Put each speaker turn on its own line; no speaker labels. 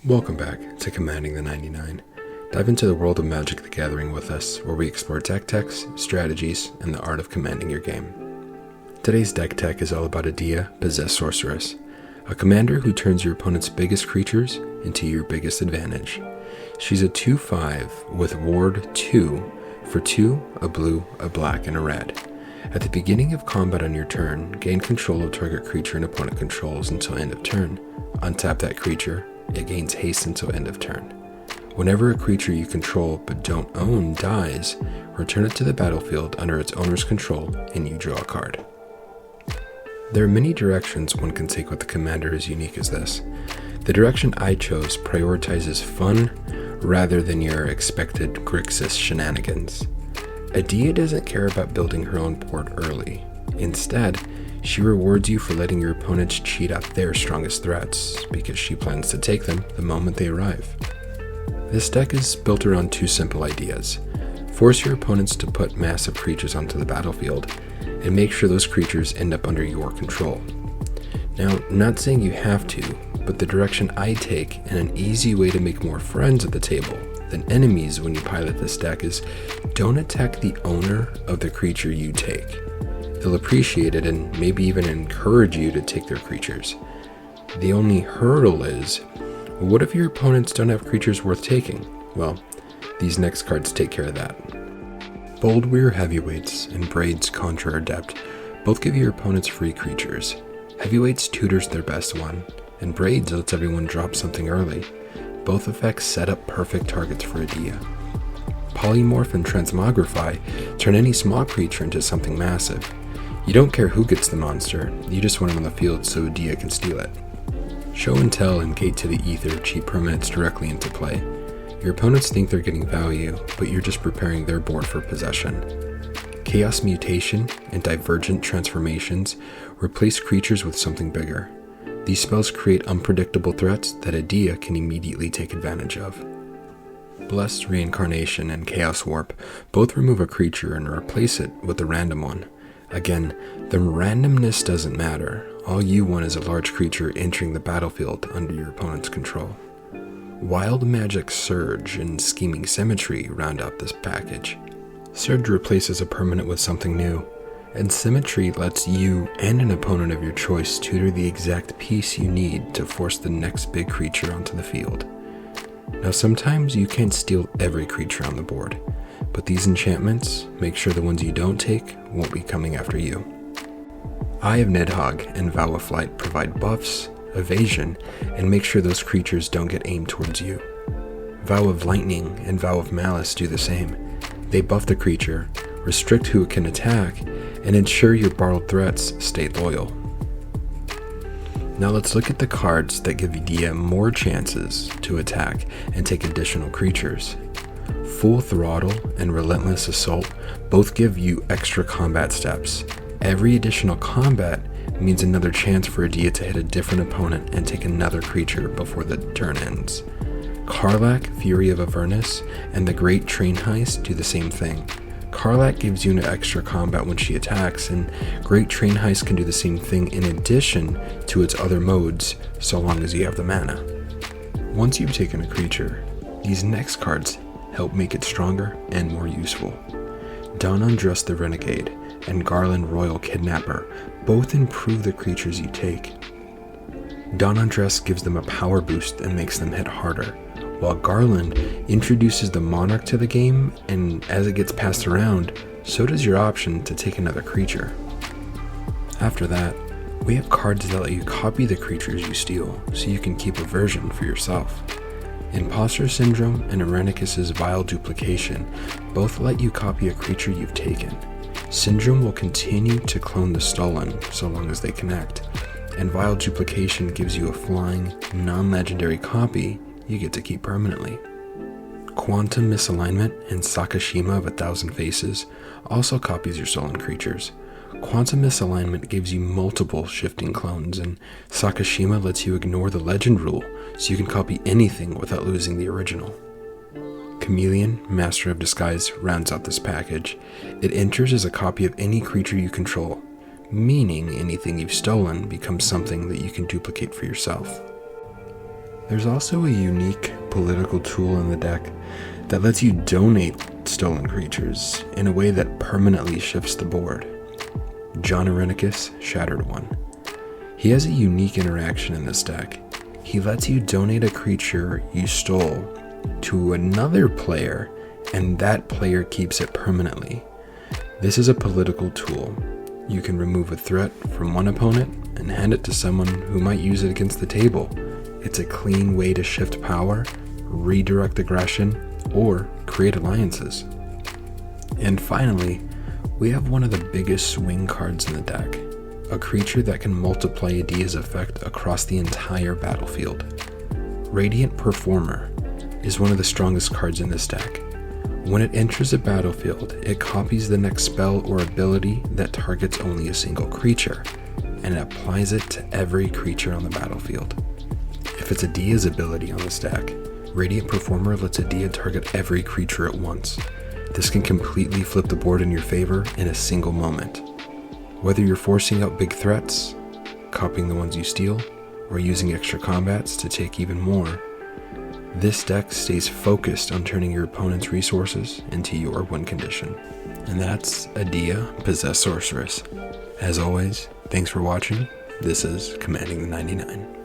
Welcome back to Commanding the 99. Dive into the world of Magic the Gathering with us, where we explore deck techs, strategies, and the art of commanding your game. Today's deck tech is all about Edea, Possessed Sorceress, a commander who turns your opponent's biggest creatures into your biggest advantage. She's a 2/5 with Ward 2 for 2, a blue, a black, and a red. At the beginning of combat on your turn, gain control of target creature an opponent controls until end of turn. Untap that creature. It gains haste until end of turn. Whenever a creature you control but don't own dies, return it to the battlefield under its owner's control and you draw a card. There are many directions one can take with a commander as unique as this. The direction I chose prioritizes fun rather than your expected Grixis shenanigans. Edea doesn't care about building her own board early. Instead, she rewards you for letting your opponents cheat out their strongest threats, because she plans to take them the moment they arrive. This deck is built around two simple ideas. Force your opponents to put massive creatures onto the battlefield, and make sure those creatures end up under your control. Now, not saying you have to, but the direction I take, and an easy way to make more friends at the table than enemies when you pilot this deck, is don't attack the owner of the creature you take. They'll appreciate it and maybe even encourage you to take their creatures. The only hurdle is, what if your opponents don't have creatures worth taking? Well, these next cards take care of that. Boldweir Heavyweights and Braids Conjure Adept both give your opponents free creatures. Heavyweights tutors their best one, and Braids lets everyone drop something early. Both effects set up perfect targets for Edea. Polymorph and Transmogrify turn any small creature into something massive. You don't care who gets the monster, you just want it on the field so Edea can steal it. Show and Tell and Gate to the Ether cheat permanents directly into play. Your opponents think they're getting value, but you're just preparing their board for possession. Chaos Mutation and Divergent Transformations replace creatures with something bigger. These spells create unpredictable threats that Edea can immediately take advantage of. Blessed Reincarnation and Chaos Warp both remove a creature and replace it with a random one. Again, the randomness doesn't matter. All you want is a large creature entering the battlefield under your opponent's control. Wild Magic Surge and Scheming Symmetry round out this package. Surge replaces a permanent with something new, and Symmetry lets you and an opponent of your choice tutor the exact piece you need to force the next big creature onto the field. Now, sometimes you can't steal every creature on the board, but these enchantments make sure the ones you don't take won't be coming after you. Eye of Nidhogg and Vow of Flight provide buffs, evasion, and make sure those creatures don't get aimed towards you. Vow of Lightning and Vow of Malice do the same. They buff the creature, restrict who it can attack, and ensure your borrowed threats stay loyal. Now let's look at the cards that give Edea more chances to attack and take additional creatures. Full Throttle and Relentless Assault both give you extra combat steps. Every additional combat means another chance for Edea to hit a different opponent and take another creature before the turn ends. Karlach, Fury of Avernus, and the Great Train Heist do the same thing. Karlach gives you an extra combat when she attacks, and Great Train Heist can do the same thing in addition to its other modes, so long as you have the mana. Once you've taken a creature, these next cards help make it stronger and more useful. Dawn Undress the Renegade and Garland Royal Kidnapper both improve the creatures you take. Dawn Undress gives them a power boost and makes them hit harder, while Garland introduces the Monarch to the game, and as it gets passed around, so does your option to take another creature. After that, we have cards that let you copy the creatures you steal, so you can keep a version for yourself. Imposter Syndrome and Irenicus's Vile Duplication both let you copy a creature you've taken. Syndrome will continue to clone the stolen so long as they connect, and Vile Duplication gives you a flying, non-legendary copy you get to keep permanently. Quantum Misalignment and Sakashima of 1,000 Faces also copies your stolen creatures. Quantum Misalignment gives you multiple shifting clones, and Sakashima lets you ignore the legend rule so you can copy anything without losing the original. Chameleon, Master of Disguise, rounds out this package. It enters as a copy of any creature you control, meaning anything you've stolen becomes something that you can duplicate for yourself. There's also a unique political tool in the deck that lets you donate stolen creatures in a way that permanently shifts the board. John Irenicus, Shattered One. He has a unique interaction in this deck. He lets you donate a creature you stole to another player, and that player keeps it permanently. This is a political tool. You can remove a threat from one opponent and hand it to someone who might use it against the table. It's a clean way to shift power, redirect aggression, or create alliances. And finally, we have one of the biggest swing cards in the deck, a creature that can multiply Edea's effect across the entire battlefield. Radiant Performer is one of the strongest cards in this deck. When it enters a battlefield, it copies the next spell or ability that targets only a single creature, and it applies it to every creature on the battlefield. If it's Edea's ability on this deck, Radiant Performer lets Edea target every creature at once. This can completely flip the board in your favor in a single moment. Whether you're forcing out big threats, copying the ones you steal, or using extra combats to take even more, this deck stays focused on turning your opponent's resources into your win condition. And that's Edea, Possessed Sorceress. As always, thanks for watching. This is Commanding the 99.